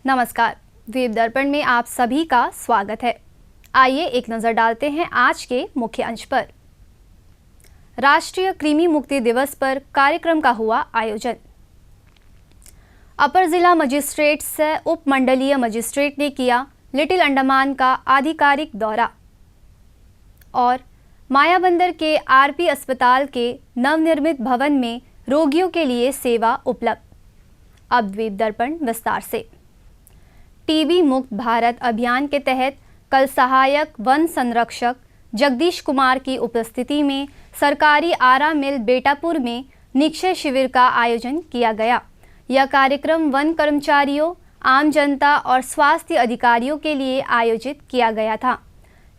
नमस्कार, द्वीप दर्पण में आप सभी का स्वागत है। आइए एक नजर डालते हैं आज के मुख्य अंश पर। राष्ट्रीय कृमि मुक्ति दिवस पर कार्यक्रम का हुआ आयोजन। अपर जिला मजिस्ट्रेट से उप मंडलीय मजिस्ट्रेट ने किया लिटिल अंडमान का आधिकारिक दौरा। और मायाबंदर के आरपी अस्पताल के नवनिर्मित भवन में रोगियों के लिए सेवा उपलब्ध। अब द्वीप दर्पण विस्तार से। टीबी मुक्त भारत अभियान के तहत कल सहायक वन संरक्षक जगदीश कुमार की उपस्थिति में सरकारी आरा मिल बेटापुर में निक्षय शिविर का आयोजन किया गया। यह कार्यक्रम वन कर्मचारियों, आम जनता और स्वास्थ्य अधिकारियों के लिए आयोजित किया गया था।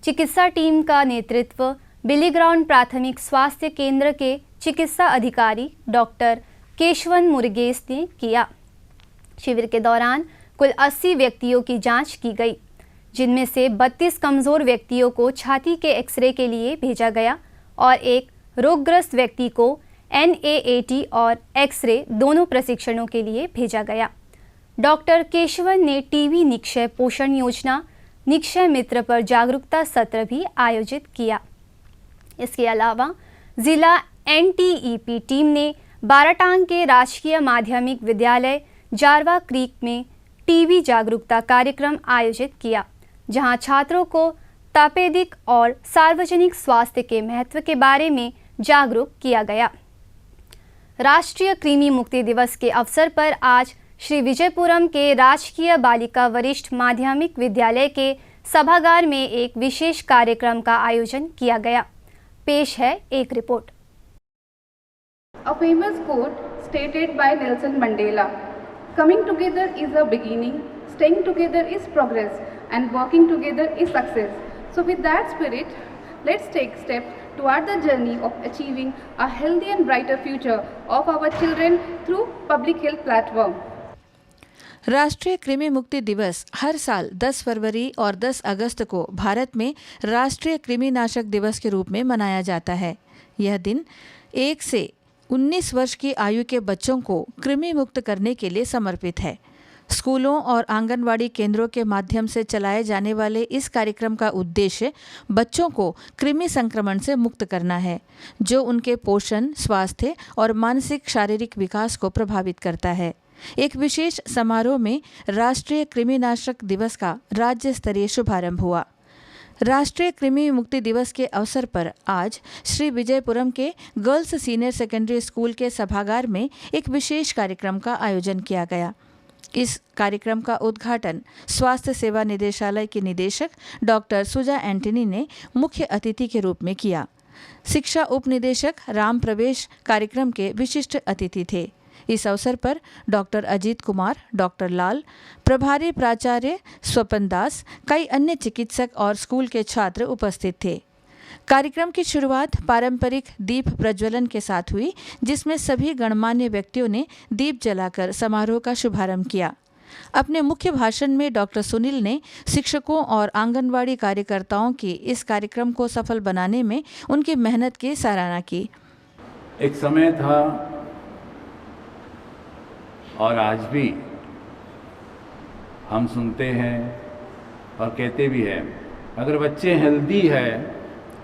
चिकित्सा टीम का नेतृत्व बिलीग्राउंड प्राथमिक स्वास्थ्य केंद्र के चिकित्सा अधिकारी डॉक्टर केशवन मुरुगेश ने किया। शिविर के दौरान कुल 80 व्यक्तियों की जांच की गई, जिनमें से 32 कमजोर व्यक्तियों को छाती के एक्सरे के लिए भेजा गया और एक रोगग्रस्त व्यक्ति को NAAT और एक्सरे दोनों प्रशिक्षणों के लिए भेजा गया। डॉक्टर केशवन ने टीबी निक्षय पोषण योजना निक्षय मित्र पर जागरूकता सत्र भी आयोजित किया। इसके अलावा जिला NTEP टीम ने बाराटांग के राजकीय माध्यमिक विद्यालय जारवा क्रीक में टीबी जागरूकता कार्यक्रम आयोजित किया, जहां छात्रों को तपेदिक और सार्वजनिक स्वास्थ्य के महत्व के बारे में जागरूक किया गया। राष्ट्रीय कृमि मुक्ति दिवस के अवसर पर आज श्री विजयपुरम के राजकीय बालिका वरिष्ठ माध्यमिक विद्यालय के सभागार में एक विशेष कार्यक्रम का आयोजन किया गया। पेश है एक report. A famous quote stated by Nelson Mandela, "Coming together is a beginning, staying together is progress, and working together is success." So with that spirit, let's take steps toward the journey of achieving a healthy and brighter future of our children through public health platform. राष्ट्रीय कृमि मुक्ति दिवस हर साल 10 फरवरी और 10 अगस्त को भारत में राष्ट्रीय कृमिनाशक दिवस के रूप में मनाया जाता है। यह दिन 1 से 19 वर्ष की आयु के बच्चों को कृमि मुक्त करने के लिए समर्पित है। स्कूलों और आंगनवाड़ी केंद्रों के माध्यम से चलाए जाने वाले इस कार्यक्रम का उद्देश्य बच्चों को कृमि संक्रमण से मुक्त करना है, जो उनके पोषण, स्वास्थ्य और मानसिक शारीरिक विकास को प्रभावित करता है। एक विशेष समारोह में राष्ट्रीय कृमिनाशक दिवस का राज्य स्तरीय शुभारंभ हुआ। राष्ट्रीय कृमि मुक्ति दिवस के अवसर पर आज श्री विजयपुरम के गर्ल्स सीनियर सेकेंडरी स्कूल के सभागार में एक विशेष कार्यक्रम का आयोजन किया गया। इस कार्यक्रम का उद्घाटन स्वास्थ्य सेवा निदेशालय की निदेशक डॉक्टर सुजा एंटनी ने मुख्य अतिथि के रूप में किया। शिक्षा उप निदेशक राम प्रवेश कार्यक्रम के विशिष्ट अतिथि थे। इस अवसर पर डॉक्टर अजीत कुमार, डॉक्टर लाल, प्रभारी प्राचार्य स्वपन दास, कई अन्य चिकित्सक और स्कूल के छात्र उपस्थित थे। कार्यक्रम की शुरुआत पारंपरिक दीप प्रज्वलन के साथ हुई, जिसमें सभी गणमान्य व्यक्तियों ने दीप जलाकर समारोह का शुभारंभ किया। अपने मुख्य भाषण में डॉक्टर सुनील ने शिक्षकों और आंगनवाड़ी कार्यकर्ताओं की इस कार्यक्रम को सफल बनाने में उनकी मेहनत की सराहना की। एक समय था और आज भी हम सुनते हैं और कहते भी हैं, अगर बच्चे हेल्दी है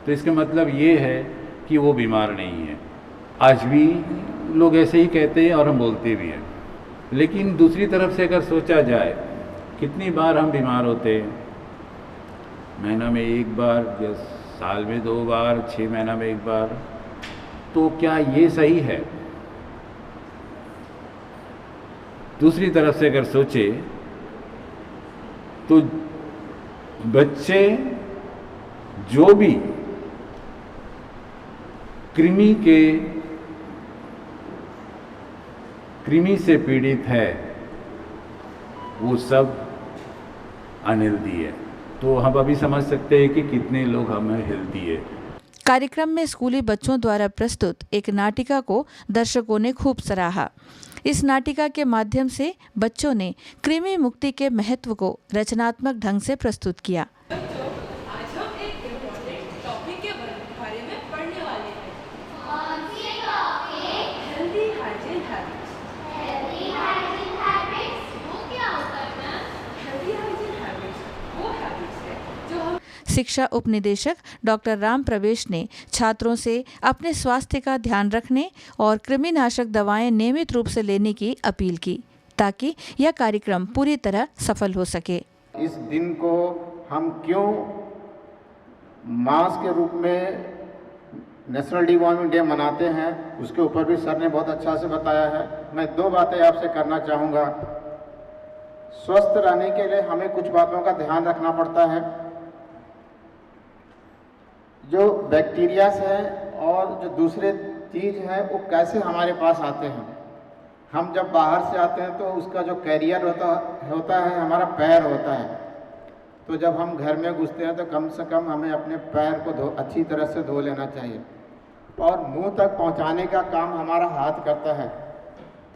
तो इसका मतलब ये है कि वो बीमार नहीं है। आज भी लोग ऐसे ही कहते हैं और हम बोलते भी हैं। लेकिन दूसरी तरफ से अगर सोचा जाए, कितनी बार हम बीमार होते हैं? महीना में एक बार या साल में 2 बार, 6 महीना में 1 बार। तो क्या ये सही है? दूसरी तरफ से अगर सोचे तो बच्चे जो भी कृमि से पीड़ित है, वो सब अनहेल्दी है। तो हम अभी समझ सकते हैं कि कितने लोग हमें हेल्दी है। कार्यक्रम में स्कूली बच्चों द्वारा प्रस्तुत एक नाटिका को दर्शकों ने खूब सराहा। इस नाटिका के माध्यम से बच्चों ने कृमि मुक्ति के महत्व को रचनात्मक ढंग से प्रस्तुत किया। आज हम एक इम्पोर्टेंट टॉपिक के बारे में पढ़ने वाले हैं। कौन सी topic? Healthy hygiene habits. Healthy hygiene habits वो क्या होता है मैम? शिक्षा उपनिदेशक डॉक्टर राम प्रवेश ने छात्रों से अपने स्वास्थ्य का ध्यान रखने और कृमिनाशक दवाएं नियमित रूप से लेने की अपील की, ताकि यह कार्यक्रम पूरी तरह सफल हो सके। इस दिन को हम क्यों मास के रूप में नेशनल डिवॉर्मिंग डे मनाते हैं, उसके ऊपर भी सर ने बहुत अच्छा से बताया है। मैं 2 बातें आपसे करना चाहूँगा। स्वस्थ रहने के लिए हमें कुछ बातों का ध्यान रखना पड़ता है। जो बैक्टीरियाज हैं और जो दूसरे चीज़ हैं वो कैसे हमारे पास आते हैं। हम जब बाहर से आते हैं तो उसका जो कैरियर होता है हमारा पैर होता है। तो जब हम घर में घुसते हैं तो कम से कम हमें अपने पैर को अच्छी तरह से धो लेना चाहिए, और मुंह तक पहुंचाने का काम हमारा हाथ करता है,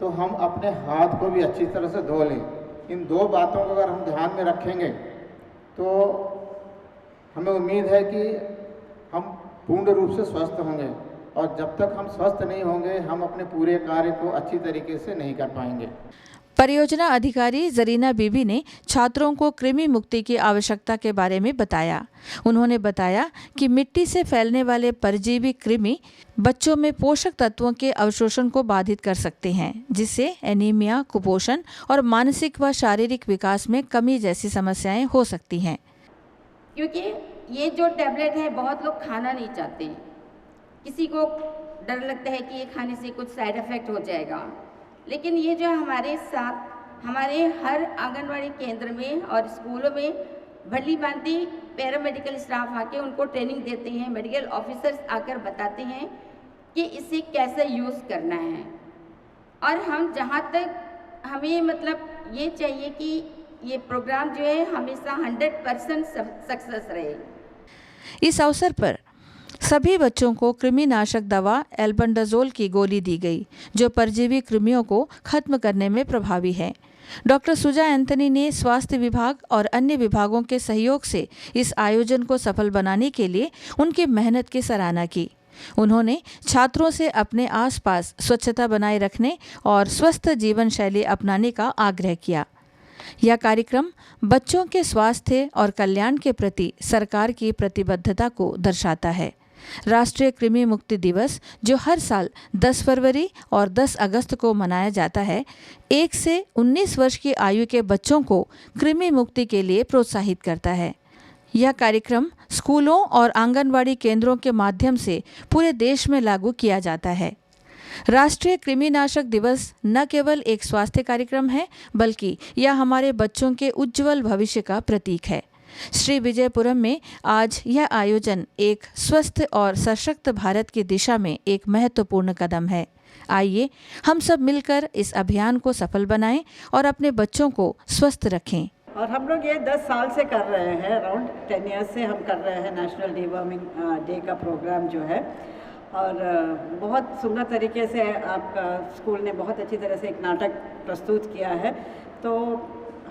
तो हम अपने हाथ को भी अच्छी तरह से धो लें। इन 2 बातों को अगर हम ध्यान में रखेंगे तो हमें उम्मीद है कि हम पूर्ण रूप से स्वस्थ होंगे, और जब तक हम स्वस्थ नहीं होंगे हम अपने पूरे कार्य को अच्छी तरीके से नहीं कर पाएंगे। परियोजना अधिकारी जरीना बीबी ने छात्रों को कृमि मुक्ति की आवश्यकता के बारे में बताया। उन्होंने बताया कि मिट्टी से फैलने वाले परजीवी कृमि बच्चों में पोषक तत्वों के अवशोषण को बाधित कर सकते हैं, जिससे एनीमिया, कुपोषण और मानसिक व शारीरिक विकास में कमी जैसी समस्याएं हो सकती हैं। क्योंकि ये जो टैबलेट है बहुत लोग खाना नहीं चाहते, किसी को डर लगता है कि ये खाने से कुछ साइड इफ़ेक्ट हो जाएगा। लेकिन ये जो हमारे साथ हमारे हर आंगनवाड़ी केंद्र में और स्कूलों में भली भांति पैरामेडिकल स्टाफ आके उनको ट्रेनिंग देते हैं, मेडिकल ऑफिसर्स आकर बताते हैं कि इसे कैसे यूज़ करना है। और हम जहाँ तक हमें मतलब ये चाहिए कि ये प्रोग्राम जो है हमेशा 100% सक्सेस रहे। इस अवसर पर सभी बच्चों को कृमिनाशक दवा एल्बेंडाजोल की गोली दी गई, जो परजीवी कृमियों को खत्म करने में प्रभावी है। डॉक्टर सुजा एंथनी ने स्वास्थ्य विभाग और अन्य विभागों के सहयोग से इस आयोजन को सफल बनाने के लिए उनकी मेहनत की सराहना की। उन्होंने छात्रों से अपने आसपास स्वच्छता बनाए रखने और स्वस्थ जीवन शैली अपनाने का आग्रह किया। यह कार्यक्रम बच्चों के स्वास्थ्य और कल्याण के प्रति सरकार की प्रतिबद्धता को दर्शाता है। राष्ट्रीय कृमि मुक्ति दिवस, जो हर साल 10 फरवरी और 10 अगस्त को मनाया जाता है, 1 से 19 वर्ष की आयु के बच्चों को कृमि मुक्ति के लिए प्रोत्साहित करता है। यह कार्यक्रम स्कूलों और आंगनवाड़ी केंद्रों के माध्यम से पूरे देश में लागू किया जाता है। राष्ट्रीय कृमिनाशक दिवस न केवल एक स्वास्थ्य कार्यक्रम है, बल्कि यह हमारे बच्चों के उज्जवल भविष्य का प्रतीक है। श्री विजयपुरम में आज यह आयोजन एक स्वस्थ और सशक्त भारत की दिशा में एक महत्वपूर्ण कदम है। आइए हम सब मिलकर इस अभियान को सफल बनाएं और अपने बच्चों को स्वस्थ रखें। और हम लोग ये 10 साल से कर रहे हैं, अराउंड 10 ईयर्स से हम कर रहे हैं नेशनल डिवॉर्मिंग डे का प्रोग्राम जो है। और बहुत सुंदर तरीके से आपका स्कूल ने बहुत अच्छी तरह से एक नाटक प्रस्तुत किया है, तो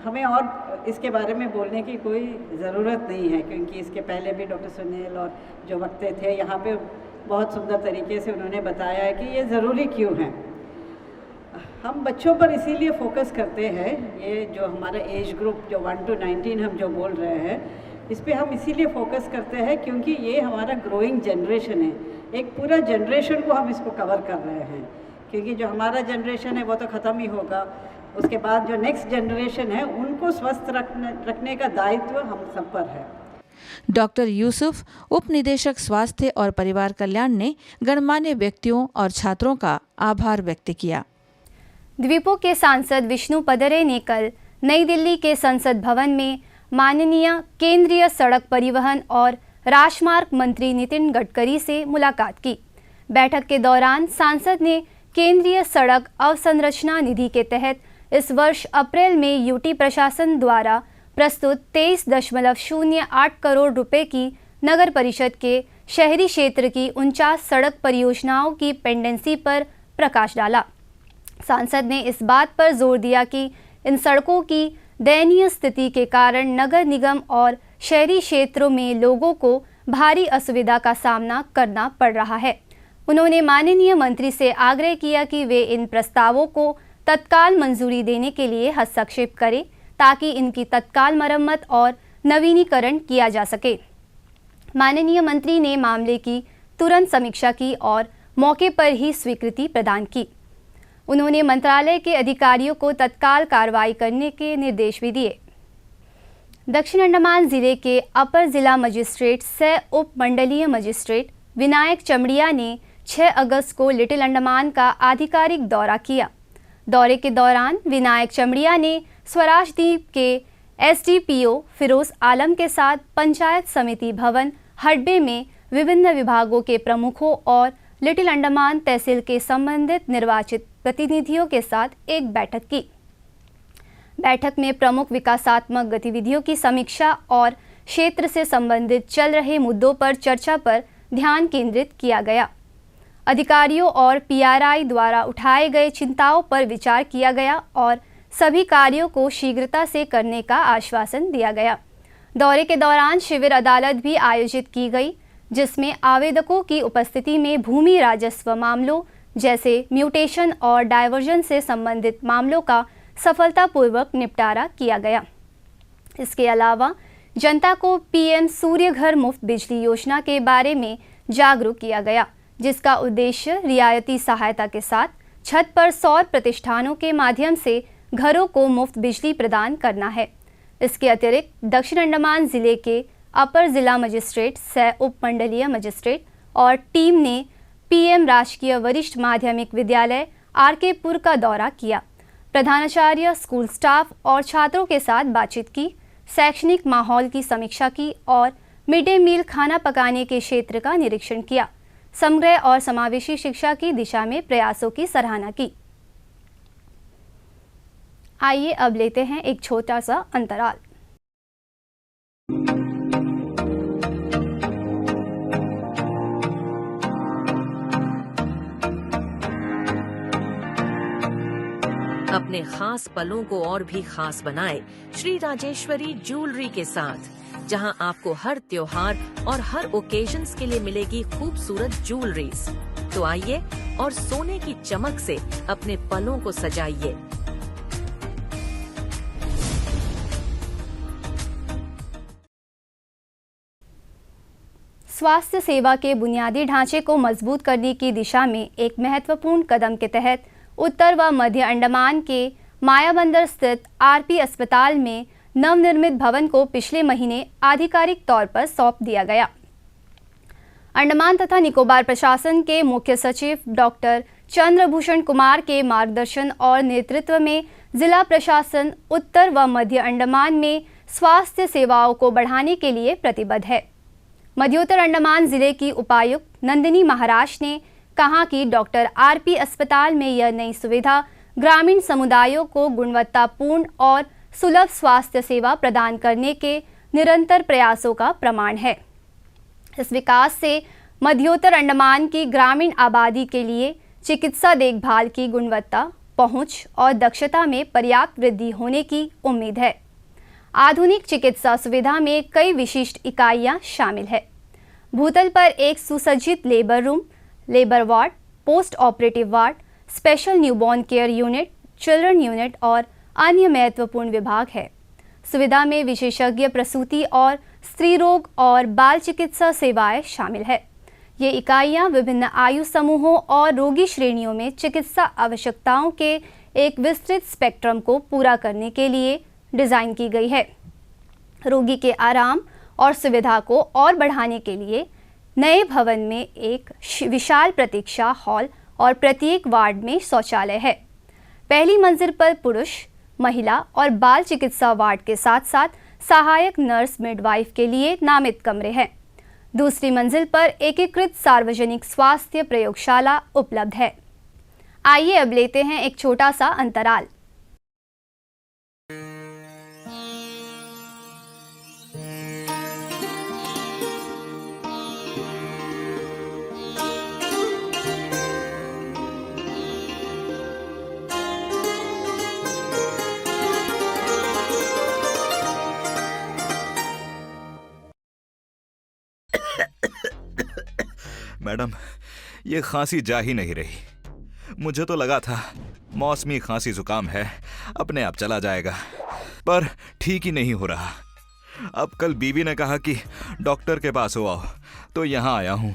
हमें और इसके बारे में बोलने की कोई ज़रूरत नहीं है, क्योंकि इसके पहले भी डॉक्टर सुनील और जो वक्ता थे यहाँ पे बहुत सुंदर तरीके से उन्होंने बताया है कि ये ज़रूरी क्यों है। हम बच्चों पर इसीलिए फोकस करते हैं, ये जो हमारा एज ग्रुप जो 1 to 19 हम जो बोल रहे हैं, इस पर हम इसीलिए फोकस करते हैं क्योंकि ये हमारा ग्रोइंग जनरेशन है। एक पूरा जनरेशन को हम इसको कवर कर रहे हैं, क्योंकि जो हमारा जनरेशन है वो तो ख़त्म ही होगा, उसके बाद जो नेक्स्ट जनरेशन है उनको स्वस्थ रखने का दायित्व हम सब पर है। डॉक्टर यूसुफ, उप निदेशक स्वास्थ्य और परिवार कल्याण, ने गणमान्य व्यक्तियों और छात्रों का आभार व्यक्त किया। द्वीपों के सांसद विष्णु पदरे ने कल नई दिल्ली के संसद भवन में माननीय केंद्रीय सड़क परिवहन और राजमार्ग मंत्री नितिन गडकरी से मुलाकात की। बैठक के दौरान सांसद ने केंद्रीय सड़क अवसंरचना निधि के तहत इस वर्ष अप्रैल में यूटी प्रशासन द्वारा प्रस्तुत 23.08 करोड़ रुपए की नगर परिषद के शहरी क्षेत्र की 49 सड़क परियोजनाओं की पेंडेंसी पर प्रकाश डाला। सांसद ने इस बात पर जोर दिया कि इन सड़कों की दयनीय स्थिति के कारण नगर निगम और शहरी क्षेत्रों में लोगों को भारी असुविधा का सामना करना पड़ रहा है। उन्होंने माननीय मंत्री से आग्रह किया कि वे इन प्रस्तावों को तत्काल मंजूरी देने के लिए हस्तक्षेप करें, ताकि इनकी तत्काल मरम्मत और नवीनीकरण किया जा सके। माननीय मंत्री ने मामले की तुरंत समीक्षा की और मौके पर ही स्वीकृति प्रदान की। उन्होंने मंत्रालय के अधिकारियों को तत्काल कार्रवाई करने के निर्देश भी दिए। दक्षिण अंडमान जिले के अपर जिला मजिस्ट्रेट सह उप मंडलीय मजिस्ट्रेट विनायक चमड़िया ने 6 अगस्त को लिटिल अंडमान का आधिकारिक दौरा किया। दौरे के दौरान विनायक चमड़िया ने स्वराज द्वीप के एसडीपीओ फिरोज आलम के साथ पंचायत समिति भवन हडबे में विभिन्न विभागों के प्रमुखों और लिटिल अंडमान तहसील के संबंधित निर्वाचित प्रतिनिधियों के साथ एक बैठक की। बैठक में प्रमुख विकासात्मक गतिविधियों की समीक्षा और क्षेत्र से संबंधित चल रहे मुद्दों पर चर्चा पर ध्यान केंद्रित किया गया। अधिकारियों और पीआरआई द्वारा उठाए गए चिंताओं पर विचार किया गया और सभी कार्यों को शीघ्रता से करने का आश्वासन दिया गया। दौरे के दौरान शिविर अदालत भी आयोजित की गई, जिसमें आवेदकों की उपस्थिति में भूमि राजस्व मामलों जैसे म्यूटेशन और डायवर्जन से संबंधित मामलों का सफलतापूर्वक निपटारा किया गया। इसके अलावा जनता को पीएम सूर्य घर मुफ्त बिजली योजना के बारे में जागरूक किया गया, जिसका उद्देश्य रियायती सहायता के साथ छत पर सौर प्रतिष्ठानों के माध्यम से घरों को मुफ्त बिजली प्रदान करना है। इसके अतिरिक्त दक्षिण अंडमान जिले के अपर जिला मजिस्ट्रेट सह उप मंडलीय मजिस्ट्रेट और टीम ने पीएम राजकीय वरिष्ठ माध्यमिक विद्यालय आरकेपुर का दौरा किया। प्रधानाचार्य, स्कूल स्टाफ और छात्रों के साथ बातचीत की, शैक्षणिक माहौल की समीक्षा की और मिड डे मील खाना पकाने के क्षेत्र का निरीक्षण किया। समग्र और समावेशी शिक्षा की दिशा में प्रयासों की सराहना की। आइए अब लेते हैं एक छोटा सा अंतराल। अपने खास पलों को और भी खास बनाए श्री राजेश्वरी ज्वेलरी के साथ, जहां आपको हर त्योहार और हर ओकेजन्स के लिए मिलेगी खूबसूरत ज्वेलरीज। तो आइए और सोने की चमक से अपने पलों को सजाइए। स्वास्थ्य सेवा के बुनियादी ढांचे को मजबूत करने की दिशा में एक महत्वपूर्ण कदम के तहत उत्तर व मध्य अंडमान के मायाबंदर स्थित आरपी अस्पताल में नवनिर्मित भवन को पिछले महीने आधिकारिक तौर पर सौंप दिया गया। अंडमान तथा निकोबार प्रशासन के मुख्य सचिव डॉक्टर चंद्रभूषण कुमार के मार्गदर्शन और नेतृत्व में जिला प्रशासन उत्तर व मध्य अंडमान में स्वास्थ्य सेवाओं को बढ़ाने के लिए प्रतिबद्ध है। मध्योत्तर अंडमान जिले की उपायुक्त नंदिनी महाराज ने कहा कि डॉक्टर आरपी अस्पताल में यह नई सुविधा ग्रामीण समुदायों को गुणवत्तापूर्ण और सुलभ स्वास्थ्य सेवा प्रदान करने के निरंतर प्रयासों का प्रमाण है। इस विकास से मध्योत्तर अंडमान की ग्रामीण आबादी के लिए चिकित्सा देखभाल की गुणवत्ता, पहुंच और दक्षता में पर्याप्त वृद्धि होने की उम्मीद है। आधुनिक चिकित्सा सुविधा में कई विशिष्ट इकाइयां शामिल है। भूतल पर एक सुसज्जित labour room, labour ward, post operative ward, special newborn care unit, children unit और अन्य महत्वपूर्ण विभाग है। सुविधा में विशेषज्ञ प्रसूति और स्त्री रोग और बाल चिकित्सा सेवाएं शामिल है। ये इकाइयां विभिन्न आयु समूहों और रोगी श्रेणियों में चिकित्सा आवश्यकताओं के एक विस्तृत स्पेक्ट्रम को पूरा करने के लिए डिज़ाइन की गई है। रोगी के आराम और सुविधा को और बढ़ाने के लिए नए भवन में एक विशाल प्रतीक्षा हॉल और प्रत्येक वार्ड में शौचालय है। पहली मंजिल पर पुरुष, महिला और बाल चिकित्सा वार्ड के साथ साथ सहायक नर्स मिडवाइफ के लिए नामित कमरे हैं। दूसरी मंजिल पर एकीकृत सार्वजनिक स्वास्थ्य प्रयोगशाला उपलब्ध है। आइए अब लेते हैं एक छोटा सा अंतराल। मैडम, ये खांसी जा ही नहीं रही। मुझे तो लगा था मौसमी खांसी जुकाम है, अपने आप चला जाएगा, पर ठीक ही नहीं हो रहा। अब कल बीवी ने कहा कि डॉक्टर के पास हो आओ, तो यहाँ आया हूँ।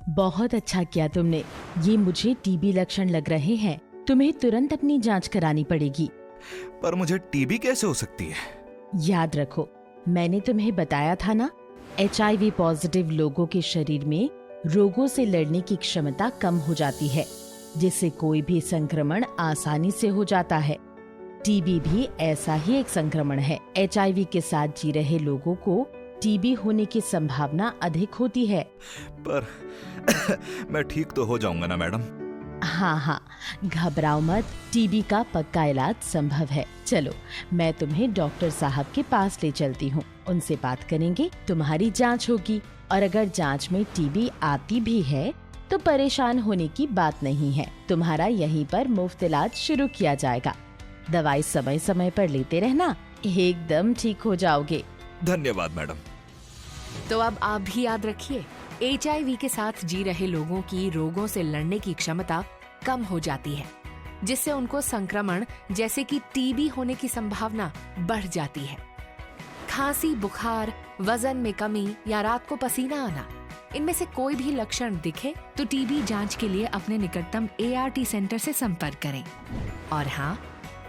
बहुत अच्छा किया तुमने। ये मुझे टीबी लक्षण लग रहे हैं, तुम्हें तुरंत अपनी जांच करानी पड़ेगी। पर मुझे टीबी कैसे हो सकती है? याद रखो, मैंने तुम्हें बताया था ना, HIV पॉजिटिव लोगों के शरीर में रोगों से लड़ने की क्षमता कम हो जाती है, जिससे कोई भी संक्रमण आसानी से हो जाता है। टीबी भी ऐसा ही एक संक्रमण है। HIV के साथ जी रहे लोगों को टीबी होने की संभावना अधिक होती है। पर मैं ठीक तो हो जाऊंगा ना मैडम? हाँ, घबराओ मत, टीबी का पक्का इलाज संभव है। चलो, मैं तुम्हें डॉक्टर साहब के पास ले चलती हूँ, उनसे बात करेंगे, तुम्हारी जांच होगी, और अगर जांच में टीबी आती भी है तो परेशान होने की बात नहीं है। तुम्हारा यहीं पर मुफ्त इलाज शुरू किया जाएगा। दवाई समय समय पर लेते रहना, एकदम ठीक हो जाओगे। धन्यवाद मैडम। तो अब आप भी याद रखिए, HIV के साथ जी रहे लोगों की रोगों से लड़ने की क्षमता कम हो जाती है, जिससे उनको संक्रमण जैसे कि टीबी होने की संभावना बढ़ जाती है। खांसी, बुखार, वजन में कमी या रात को पसीना आना, इनमें से कोई भी लक्षण दिखे तो टीबी जांच के लिए अपने निकटतम ART सेंटर से संपर्क करें। और हाँ,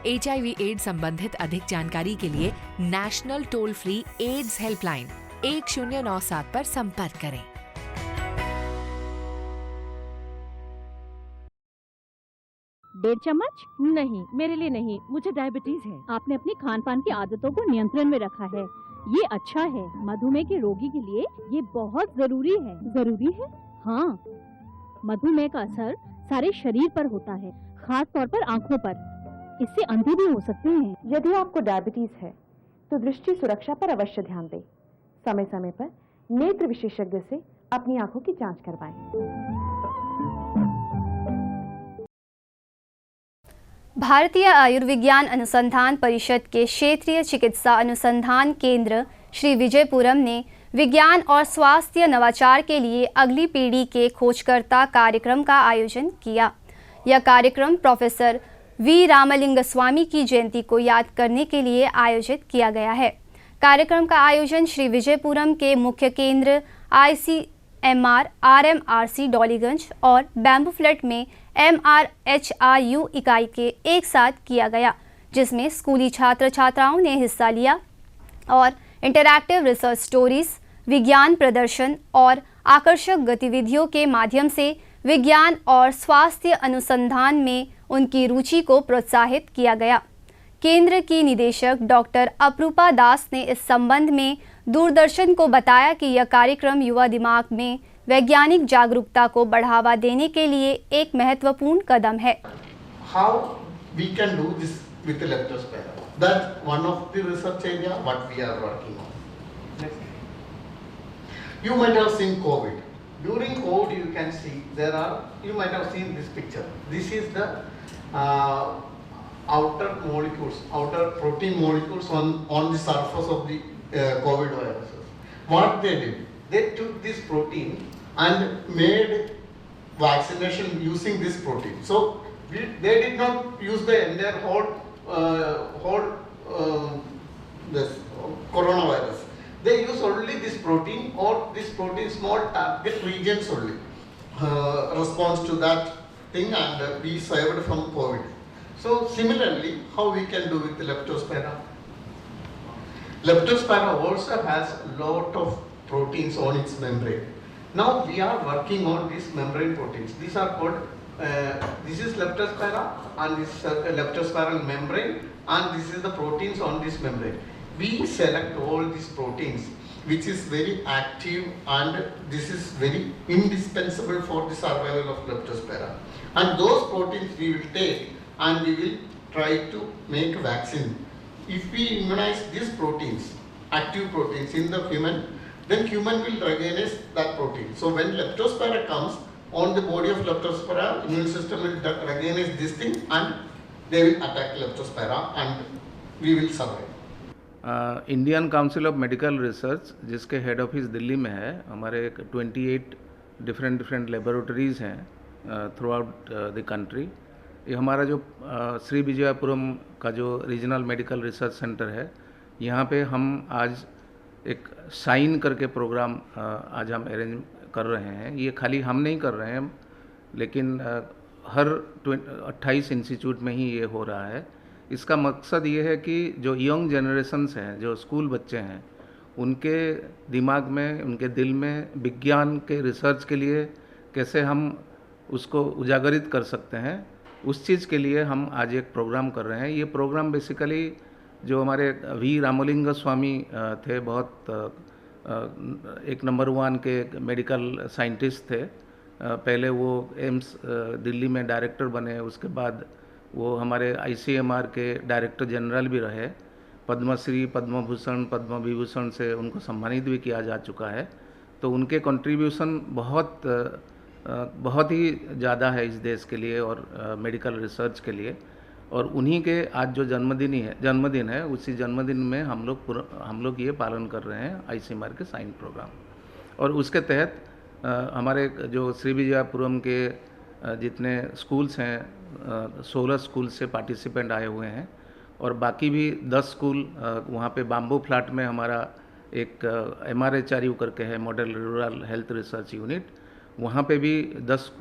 HIV एड्स संबंधित अधिक जानकारी के लिए national toll free AIDS helpline 1097 पर संपर्क करें। डेढ़ चम्मच? नहीं, मेरे लिए नहीं, मुझे डायबिटीज है। आपने अपनी खान पान की आदतों को नियंत्रण में रखा है, ये अच्छा है। मधुमेह के रोगी के लिए ये बहुत जरूरी है। जरूरी है? हाँ, मधुमेह का असर सारे शरीर पर होता है, खास तौर पर आँखों पर। इससे अंधे भी हो सकते हैं। यदि आपको डायबिटीज है तो दृष्टि सुरक्षा पर अवश्य ध्यान दें। समय समय पर नेत्र विशेषज्ञ से अपनी आंखों की जांच करवाएं। भारतीय आयुर्विज्ञान अनुसंधान परिषद के क्षेत्रीय चिकित्सा अनुसंधान केंद्र श्री विजयपुरम ने विज्ञान और स्वास्थ्य नवाचार के लिए अगली पीढ़ी के खोजकर्ता कार्यक्रम का आयोजन किया। यह कार्यक्रम प्रोफेसर वी रामलिंगस्वामी की जयंती को याद करने के लिए आयोजित किया गया है। कार्यक्रम का आयोजन श्री विजयपुरम के मुख्य केंद्र ICMR RMRC डॉलीगंज और बैम्बू फ्लैट में MRHRU इकाई के एक साथ किया गया, जिसमें स्कूली छात्र छात्राओं ने हिस्सा लिया और इंटरैक्टिव रिसर्च स्टोरीज, विज्ञान प्रदर्शन और आकर्षक गतिविधियों के माध्यम से विज्ञान और स्वास्थ्य अनुसंधान में उनकी रुचि को प्रोत्साहित किया गया। केंद्र की निदेशक डॉक्टर अपरूपा दास ने इस संबंध में दूरदर्शन को बताया कि यह कार्यक्रम युवा दिमाग में वैज्ञानिक जागरूकता को बढ़ावा देने के लिए एक महत्वपूर्ण कदम है। How we can do this with the leptospira? That's one of the research area what we are working on. Next. You might have seen COVID. During COVID, you can see you might have seen this picture. This is the outer protein molecules on the surface of the COVID viruses. What they did, they took this protein and made vaccination using this protein. So they did not use the entire whole this coronavirus. They use only this protein or this protein small target regions only. Response to that thing and be saved from COVID. So similarly, how we can do with the leptospira? Leptospira also has lot of proteins on its membrane. Now we are working on these membrane proteins. These are called, this is leptospira and this is leptospiral membrane, and this is the proteins on this membrane. We select all these proteins which is very active, and this is very indispensable for the survival of leptospira. And those proteins we will take and we will try to make vaccine. If we immunize these proteins, active proteins in the human, then human will recognize that protein. So when leptospira comes on the body of leptospira, immune system will recognize this thing and they will attack leptospira and we will survive. Indian council of medical research, जिसके head office Delhi में है, हमारे 28 different laboratories हैं through out the country. ये हमारा जो श्री विजयपुरम का जो रीजनल मेडिकल रिसर्च सेंटर है, यहाँ पे हम आज एक साइन करके प्रोग्राम आज हम अरेंज कर रहे हैं। ये खाली हम नहीं कर रहे हैं, लेकिन हर 28 इंस्टीट्यूट में ही ये हो रहा है। इसका मकसद ये है कि जो यंग जनरेशन्स हैं, जो स्कूल बच्चे हैं, उनके दिमाग में, उनके दिल में विज्ञान के रिसर्च के लिए कैसे हम उसको उजागरित कर सकते हैं, उस चीज़ के लिए हम आज एक प्रोग्राम कर रहे हैं। ये प्रोग्राम बेसिकली जो हमारे वी रामलिंग स्वामी थे, बहुत एक नंबर 1 के मेडिकल साइंटिस्ट थे। पहले वो एम्स दिल्ली में डायरेक्टर बने, उसके बाद वो हमारे ICMR के डायरेक्टर जनरल भी रहे। पद्मश्री, पद्म भूषण, पद्म विभूषण से उनको सम्मानित भी किया जा चुका है। तो उनके कंट्रीब्यूशन बहुत ही ज़्यादा है इस देश के लिए और मेडिकल रिसर्च के लिए। और उन्हीं के आज जो जन्मदिन है, उसी जन्मदिन में हम लोग ये पालन कर रहे हैं ICMR के साइन प्रोग्राम। और उसके तहत हमारे जो श्री विजयपुरम के जितने स्कूल्स हैं, 16 स्कूल से पार्टिसिपेंट आए हुए हैं और बाकी भी 10 स्कूल वहाँ पे बाम्बू फ्लैट में हमारा एक MRHRU करके है, model rural health research unit, वहाँ पे भी 10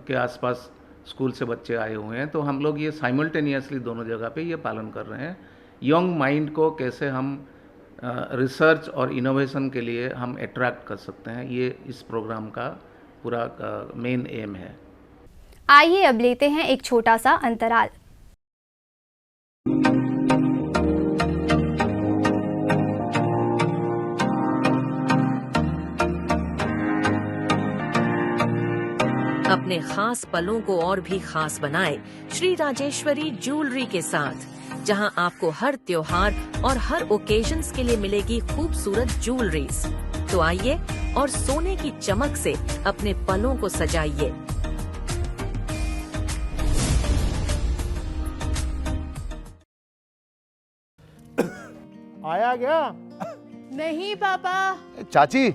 के आसपास स्कूल से बच्चे आए हुए हैं। तो हम लोग ये साइमल्टेनियसली दोनों जगह पे ये पालन कर रहे हैं। यंग माइंड को कैसे हम रिसर्च और इनोवेशन के लिए हम अट्रैक्ट कर सकते हैं, ये इस प्रोग्राम का पूरा मेन एम है। आइए अब लेते हैं एक छोटा सा अंतराल। अपने खास पलों को और भी खास बनाए श्री राजेश्वरी ज्वेलरी के साथ, जहां आपको हर त्योहार और हर ओकेजन्स के लिए मिलेगी खूबसूरत ज्वेलरीज। तो आइए और सोने की चमक से अपने पलों को सजाइए। आया गया? नहीं पापा। चाची,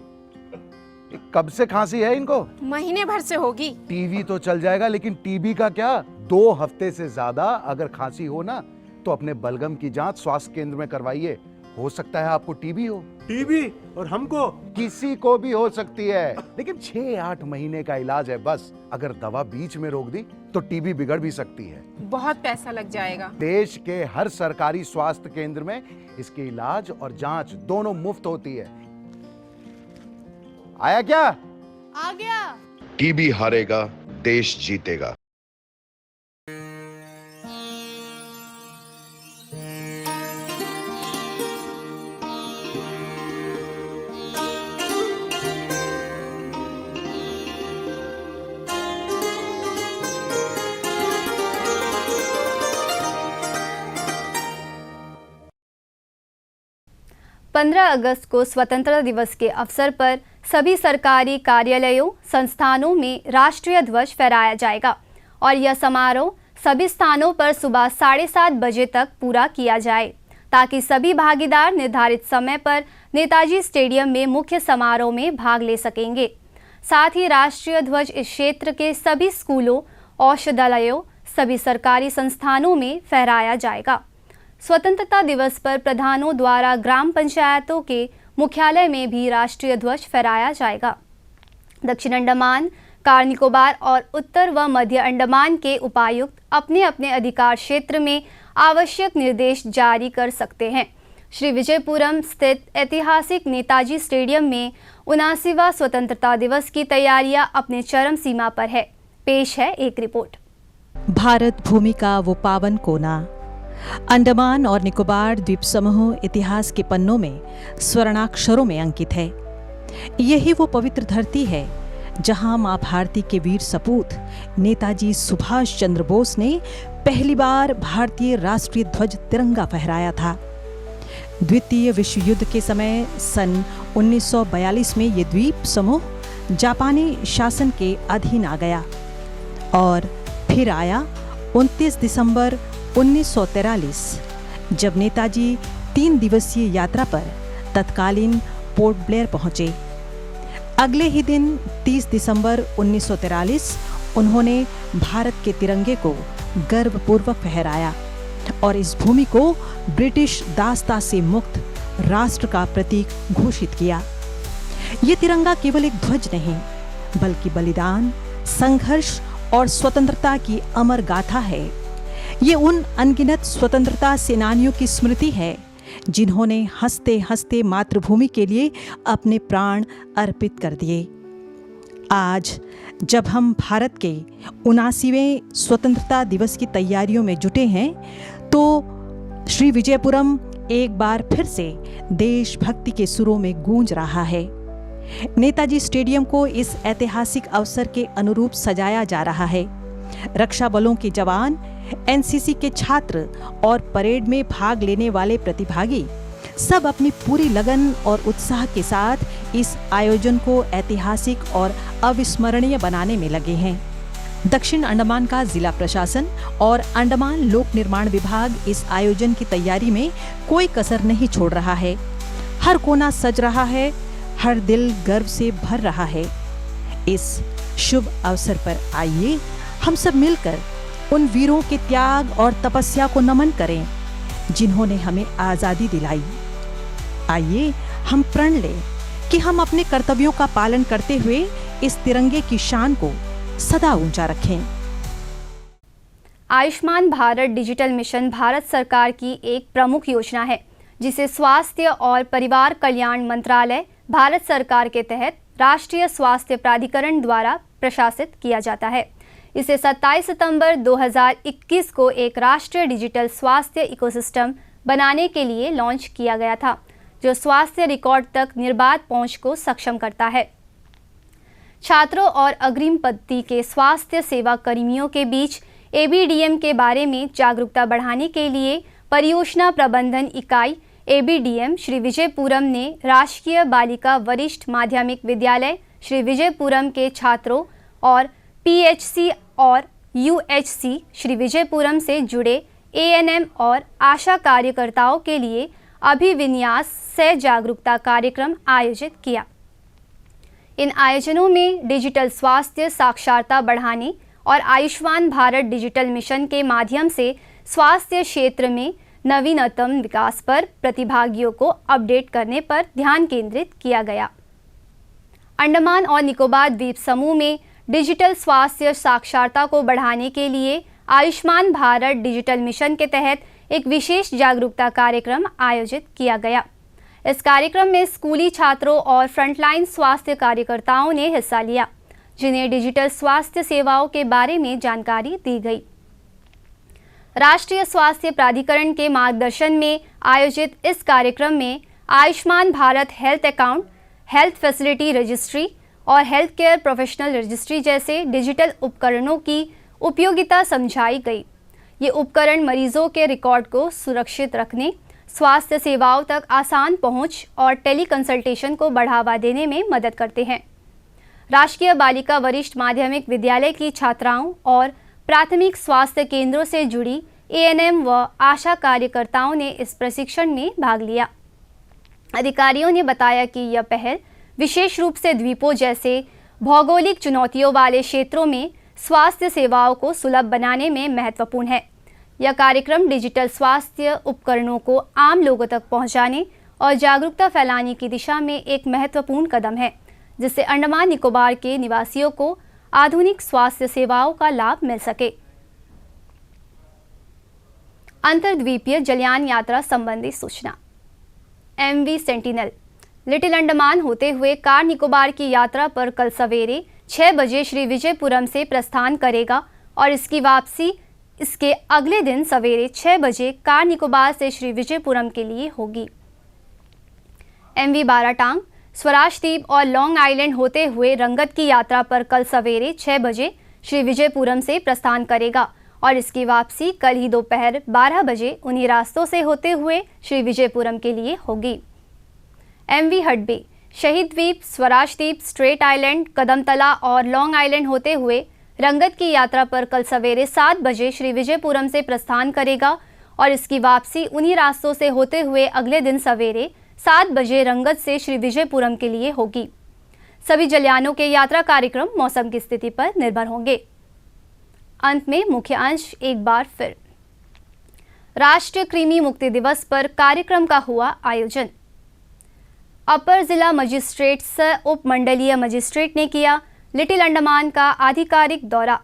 कब से खांसी है इनको? महीने भर से होगी। टीवी तो चल जाएगा, लेकिन टीबी का क्या? 2 हफ्ते से ज्यादा अगर खांसी हो ना, तो अपने बलगम की जांच स्वास्थ्य केंद्र में करवाइए। हो सकता है आपको टीबी हो। टीबी? और हमको? किसी को भी हो सकती है, लेकिन 6-8 महीने का इलाज है बस। अगर दवा बीच में रोक दी तो टीबी बिगड़ भी सकती है। बहुत पैसा लग जाएगा। देश के हर सरकारी स्वास्थ्य केंद्र में इसके इलाज और जांच दोनों मुफ्त होती है। आया क्या? आ गया। टीबी हारेगा, देश जीतेगा। अगस्त को स्वतंत्रता दिवस के अवसर पर सभी सरकारी कार्यालयों, संस्थानों में राष्ट्रीय ध्वज फहराया जाएगा और यह समारोह सभी स्थानों पर सुबह 7:30 बजे तक पूरा किया जाए, ताकि सभी भागीदार निर्धारित समय पर नेताजी स्टेडियम में मुख्य समारोह में भाग ले सकेंगे। साथ ही राष्ट्रीय ध्वज इस क्षेत्र के सभी स्कूलों, औषधालयों, सभी सरकारी संस्थानों में फहराया जाएगा। स्वतंत्रता दिवस पर प्रधानों द्वारा ग्राम पंचायतों के मुख्यालय में भी राष्ट्रीय ध्वज फहराया जाएगा। दक्षिण अंडमान, कार निकोबार और उत्तर व मध्य अंडमान के उपायुक्त अपने अपने अधिकार क्षेत्र में आवश्यक निर्देश जारी कर सकते हैं। श्री विजयपुरम स्थित ऐतिहासिक नेताजी स्टेडियम में 79वां स्वतंत्रता दिवस की तैयारियां अपने चरम सीमा पर है। पेश है एक रिपोर्ट। भारत भूमि का वो पावन कोना, अंडमान और निकोबार द्वीप समूह इतिहास के पन्नों में स्वर्णाक्षरों में अंकित है। यही वो पवित्र धरती है जहां मां भारती के वीर सपूत नेताजी सुभाष चंद्र बोस ने पहली बार भारतीय राष्ट्रीय ध्वज तिरंगा फहराया था। द्वितीय विश्व युद्ध के समय सन 1942 में ये द्वीप समूह जापानी शासन के अधीन आ गया और फिर आया 29 दिसंबर 1943, जब नेताजी 3 दिवसीय यात्रा पर तत्कालीन पोर्ट ब्लेयर पहुंचे। अगले ही दिन 30 दिसंबर 1943 उन्होंने भारत के तिरंगे को गर्वपूर्वक फहराया और इस भूमि को ब्रिटिश दासता से मुक्त राष्ट्र का प्रतीक घोषित किया। ये तिरंगा केवल एक ध्वज नहीं, बल्कि बलिदान, संघर्ष और स्वतंत्रता की अमर गाथा है। ये उन अनगिनत स्वतंत्रता सेनानियों की स्मृति है जिन्होंने हंसते हंसते मातृभूमि के लिए अपने प्राण अर्पित कर दिए। आज जब हम भारत के 79वें स्वतंत्रता दिवस की तैयारियों में जुटे हैं, तो श्री विजयपुरम एक बार फिर से देशभक्ति के सुरों में गूंज रहा है। नेताजी स्टेडियम को इस ऐतिहासिक अवसर के अनुरूप सजाया जा रहा है। रक्षा बलों के जवान, एनसीसी के छात्र और परेड में भाग लेने वाले प्रतिभागी सब अपनी पूरी लगन और उत्साह के साथ इस आयोजन को ऐतिहासिक और अविस्मरणीय बनाने में लगे हैं। दक्षिण अंडमान का जिला प्रशासन और अंडमान लोक निर्माण विभाग इस आयोजन की तैयारी में कोई कसर नहीं छोड़ रहा है। हर कोना सज रहा है, हर दिल गर्व से भर रहा है। इस शुभ अवसर पर आइए हम सब मिलकर उन वीरों के त्याग और तपस्या को नमन करें जिन्होंने हमें आजादी दिलाई। आइए हम प्रण लें कि हम अपने कर्तव्यों का पालन करते हुए इस तिरंगे की शान को सदा ऊंचा रखें। आयुष्मान भारत डिजिटल मिशन भारत सरकार की एक प्रमुख योजना है, जिसे स्वास्थ्य और परिवार कल्याण मंत्रालय भारत सरकार के तहत राष्ट्रीय स्वास्थ्य प्राधिकरण द्वारा प्रशासित किया जाता है। इसे 27 सितंबर 2021 को एक राष्ट्रीय डिजिटल स्वास्थ्य इकोसिस्टम बनाने के लिए लॉन्च किया गया था, जो स्वास्थ्य रिकॉर्ड तक निर्बाध पहुंच को सक्षम करता है। छात्रों और अग्रिम पंक्ति के स्वास्थ्य सेवा कर्मियों के बीच एबीडीएम के बारे में जागरूकता बढ़ाने के लिए परियोजना प्रबंधन इकाई एबीडीएम श्री विजयपुरम ने राजकीय बालिका वरिष्ठ माध्यमिक विद्यालय श्री विजयपुरम के छात्रों और पीएचसी और यूएचसी श्री विजयपुरम से जुड़े एएनएम और आशा कार्यकर्ताओं के लिए अभिविन्यास से जागरूकता कार्यक्रम आयोजित किया। इन आयोजनों में डिजिटल स्वास्थ्य साक्षरता बढ़ाने और आयुष्मान भारत डिजिटल मिशन के माध्यम से स्वास्थ्य क्षेत्र में नवीनतम विकास पर प्रतिभागियों को अपडेट करने पर ध्यान केंद्रित किया गया। अंडमान और निकोबार द्वीप समूह में डिजिटल स्वास्थ्य साक्षरता को बढ़ाने के लिए आयुष्मान भारत डिजिटल मिशन के तहत एक विशेष जागरूकता कार्यक्रम आयोजित किया गया। इस कार्यक्रम में स्कूली छात्रों और फ्रंटलाइन स्वास्थ्य कार्यकर्ताओं ने हिस्सा लिया, जिन्हें डिजिटल स्वास्थ्य सेवाओं के बारे में जानकारी दी गई। राष्ट्रीय स्वास्थ्य प्राधिकरण के मार्गदर्शन में आयोजित इस कार्यक्रम में Ayushman Bharat health account, health facility registry और हेल्थ केयर प्रोफेशनल रजिस्ट्री जैसे डिजिटल उपकरणों की उपयोगिता समझाई गई। ये उपकरण मरीजों के रिकॉर्ड को सुरक्षित रखने, स्वास्थ्य सेवाओं तक आसान पहुंच और टेली कंसल्टेशन को बढ़ावा देने में मदद करते हैं। राजकीय बालिका वरिष्ठ माध्यमिक विद्यालय की छात्राओं और प्राथमिक स्वास्थ्य केंद्रों से जुड़ी एएनएम व आशा कार्यकर्ताओं ने इस प्रशिक्षण में भाग लिया। अधिकारियों ने बताया कि यह पहल विशेष रूप से द्वीपों जैसे भौगोलिक चुनौतियों वाले क्षेत्रों में स्वास्थ्य सेवाओं को सुलभ बनाने में महत्वपूर्ण है। यह कार्यक्रम डिजिटल स्वास्थ्य उपकरणों को आम लोगों तक पहुंचाने और जागरूकता फैलाने की दिशा में एक महत्वपूर्ण कदम है, जिससे अंडमान निकोबार के निवासियों को आधुनिक स्वास्थ्य सेवाओं का लाभ मिल सके। अंतर्द्वीपीय जलयान यात्रा संबंधी सूचना। एमवी सेंटिनल लिटिल अंडमान होते हुए कार निकोबार की यात्रा पर कल सवेरे 6 बजे श्री विजयपुरम से प्रस्थान करेगा और इसकी वापसी इसके अगले दिन सवेरे 6 बजे कार निकोबार से श्री विजयपुरम के लिए होगी। एमवी बाराटांग स्वराज द्वीप और लॉन्ग आइलैंड होते हुए रंगत की यात्रा पर कल सवेरे 6 बजे श्री विजयपुरम से प्रस्थान करेगा और इसकी वापसी कल ही दोपहर 12 बजे उन्हीं रास्तों से होते हुए श्री विजयपुरम के लिए होगी। एमवी हडबे शहीद द्वीप, स्वराज द्वीप, स्ट्रेट आइलैंड, कदमतला और लॉन्ग आइलैंड होते हुए रंगत की यात्रा पर कल सवेरे 7 बजे श्री विजयपुरम से प्रस्थान करेगा और इसकी वापसी उन्हीं रास्तों से होते हुए अगले दिन सवेरे 7 बजे रंगत से श्री विजयपुरम के लिए होगी। सभी जलयानों के यात्रा कार्यक्रम मौसम की स्थिति पर निर्भर होंगे। अंत में मुख्य अंश एक बार फिर। राष्ट्रीय कृमि मुक्ति दिवस पर कार्यक्रम का हुआ आयोजन। अपर जिला मजिस्ट्रेट सह उप मंडलीय मजिस्ट्रेट ने किया लिटिल अंडमान का आधिकारिक दौरा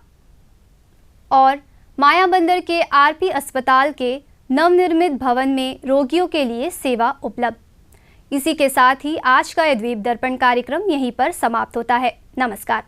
और मायाबंदर के आरपी अस्पताल के नवनिर्मित भवन में रोगियों के लिए सेवा उपलब्ध। इसी के साथ ही आज का ये द्वीप दर्पण कार्यक्रम यहीं पर समाप्त होता है। नमस्कार।